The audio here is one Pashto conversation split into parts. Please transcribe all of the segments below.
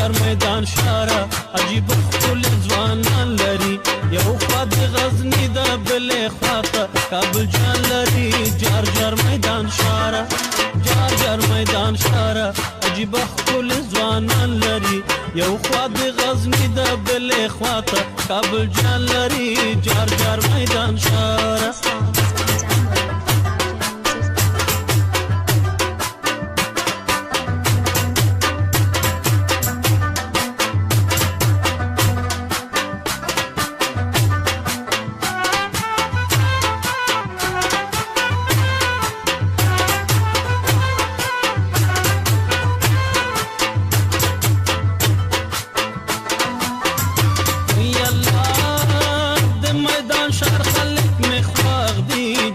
جار میدان شاره عجیب خپل ځوانان لري یو خوا د غزني د بلې خواته کابل جان لري جار جار میدان شاره جار جار میدان شاره عجیب خپل ځوانان لري یو خوا د غزني د بلې خواته کابل جان لري جار جار میدان شاره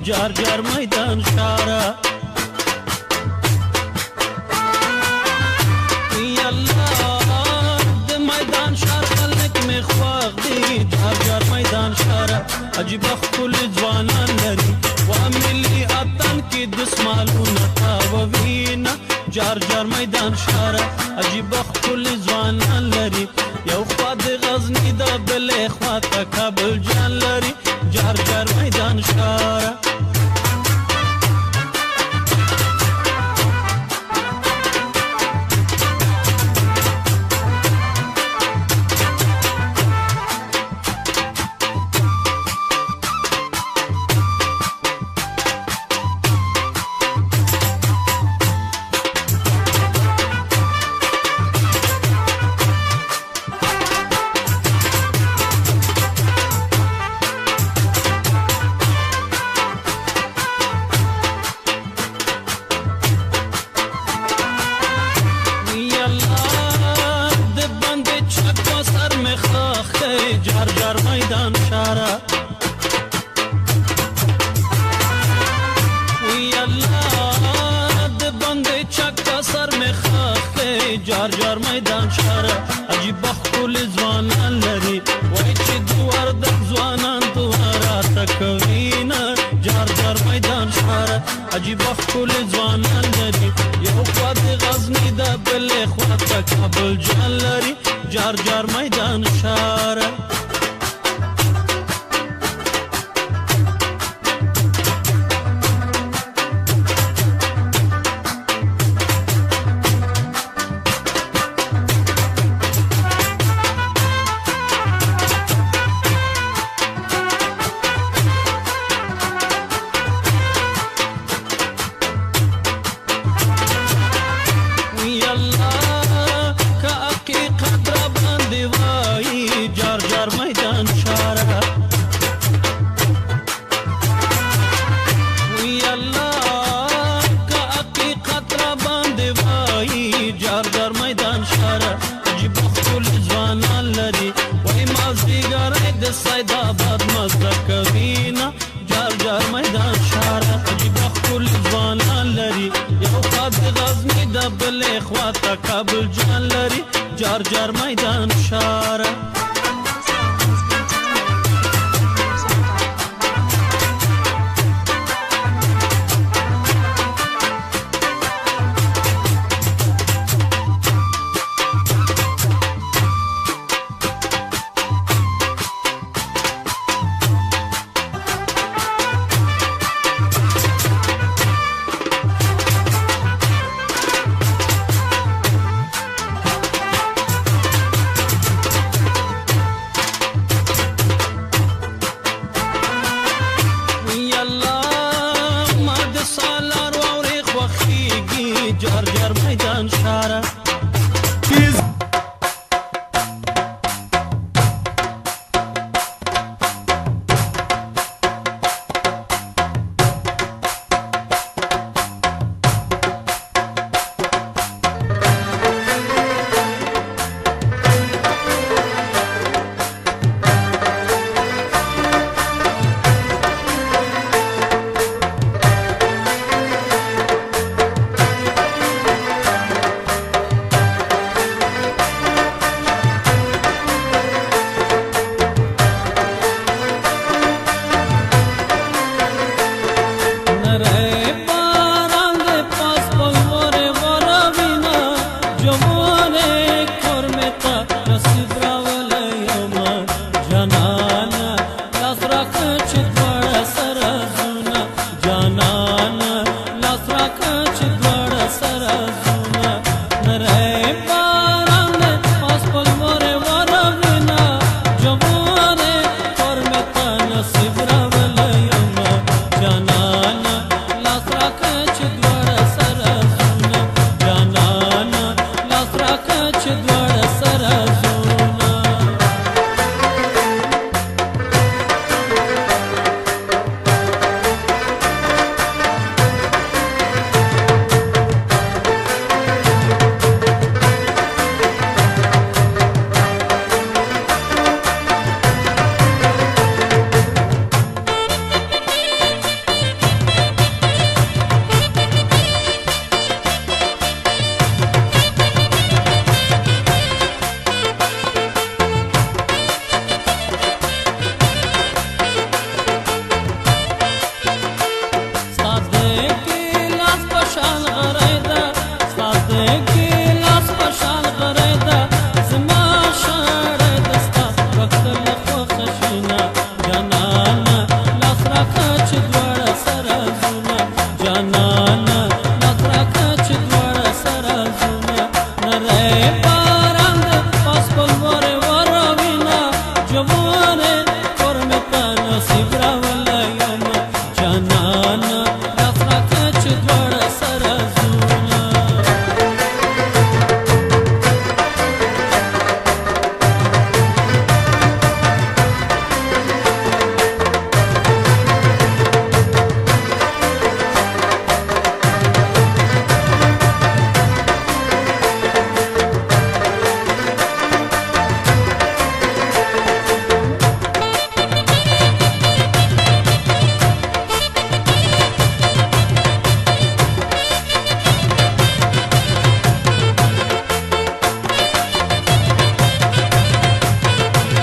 جار جار میدان شاره یالله د میدان شار خلک می خواغ دی جار جار میدان شاره عجیب خپل ځوانان لري و ملي اتن کې د سمالونه تاووینه جار جار میدان شاره عجیب خپل ځوانان لري یو خوا د غزني د بلې خواته کابل جان لري جار جار میدان شاره جار جار میدان شاره وی الله د بندې چک سر می خاخ جار جار میدان شاره عجیب خپل ځوانان لري وای چې دوار د ځوانان دواره تکوینه جار جار میدان شاره عجیب خپل ځوانان لري یو خوا د غزني د بلې خواته کابل جان لري جار جار میدان شاره جار جار میدان شاره وی الله کا حقیقت را باندې وای جار جار میدان شاره عجیب خپل ځوانان لري وای مازدیګر د سید آباد مزه کوینه جار جار میدان شاره عجیب خپل ځوانان لري یو خوا د غزني د بلې خواته کابل جان لري جار جار میدان شاره چې دواړه سره زونه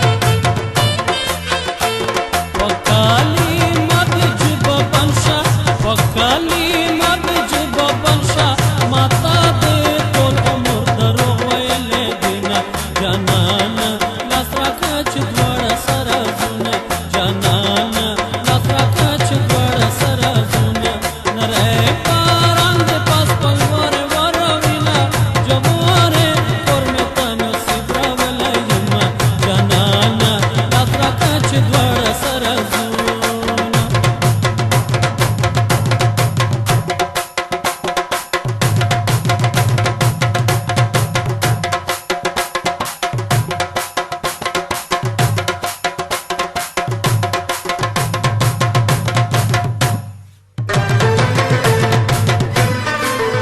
جانانا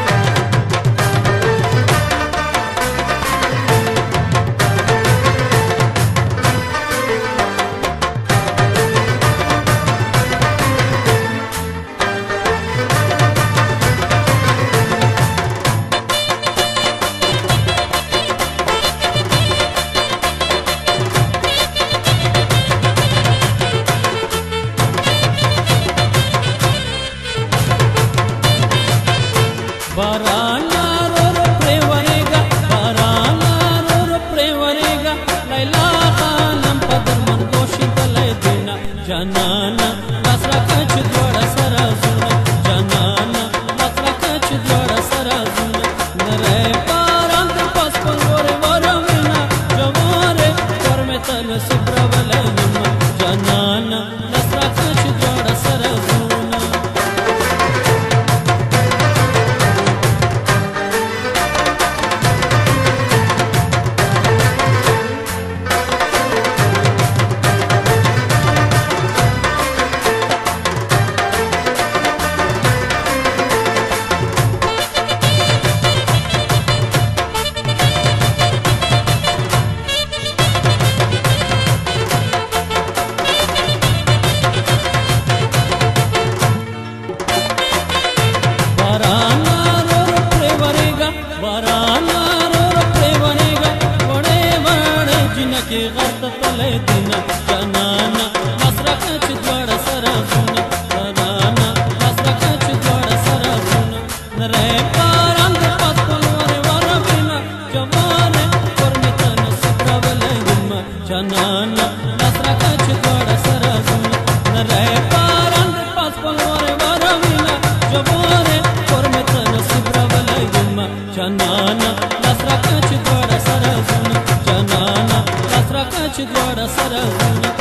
لاس راکړه چې دواړه سره زونه جانانا لاس راکړه چې دواړه سره زونه نری باران د پاس په لورې وروینه جوارې ور مې ته نصیب راولی یمه جانانا لاس راکړه چې دواړه سره زونه جانانا لاس راکړه چې دواړه سره زونه نری باران د پاس په لورې وروینه جوارې کور مې ته نصیب راولی یمه جانانا لاس راکړه چې دواړه سره زونه جانانا لاس راکړه چې دواړه سره زونه